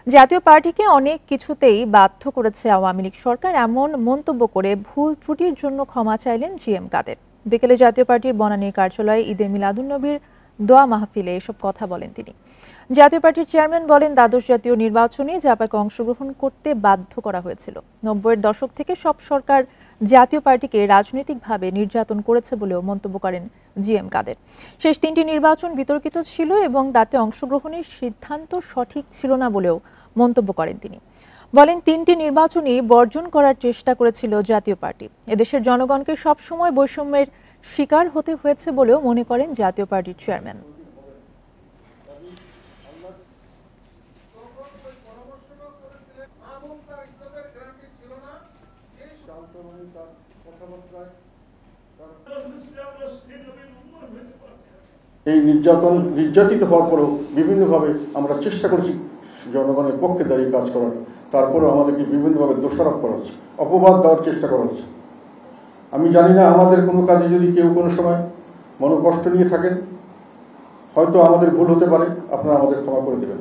জাতীয় পার্টিকে অনেক কিছুতেই বাধ্য করেছে আওয়ামী লীগ সরকার, এমন মন্তব্য করে ভুল ত্রুটির জন্য ক্ষমা চাইলেন জিএম কাদের। বিকেলে জাতীয় পার্টির বনানীর কার্যালয়ে ঈদে মিলাদুন্নবীর দোয়া মাহফিলে এসব কথা বলেন তিনি। জাতীয় পার্টির চেয়ারম্যান বলেন, দ্বাদশ জাতীয় নির্বাচনে জাপাকে অংশগ্রহণ করতে বাধ্য করা হয়েছিল। ৯০-এর দশক থেকে সব সরকার জাতীয় পার্টিকে রাজনৈতিকভাবে নির্যাতন করেছে বলেও মন্তব্য করেন জিএম কাদের। শেষ তিনটি নির্বাচন বিতর্কিত ছিল এবং তাতে অংশগ্রহণের সিদ্ধান্ত সঠিক ছিল না বলেও মন্তব্য করেন তিনি। বলেন, তিনটি নির্বাচনই বর্জন করার চেষ্টা করেছিল জাতীয় পার্টি। এদেশের জনগণকে সবসময় বৈষম্যের শিকার হতে হয়েছে বলেও মনে করেন জাতীয় পার্টির চেয়ারম্যান। এই নির্যাতিত হওয়ার পরেও বিভিন্নভাবে আমরা চেষ্টা করেছি জনগণের পক্ষে দাঁড়িয়ে কাজ করার, তারপরেও আমাদেরকে বিভিন্নভাবে দোষারোপ করা হচ্ছে, অপবাদ দেওয়ার চেষ্টা করা হচ্ছে। আমি জানি না আমাদের কোনো কাজে যদি কেউ কোনো সময় মনোকষ্ট নিয়ে থাকেন, হয়তো আমাদের ভুল হতে পারে, আপনারা আমাদের ক্ষমা করে দেবেন।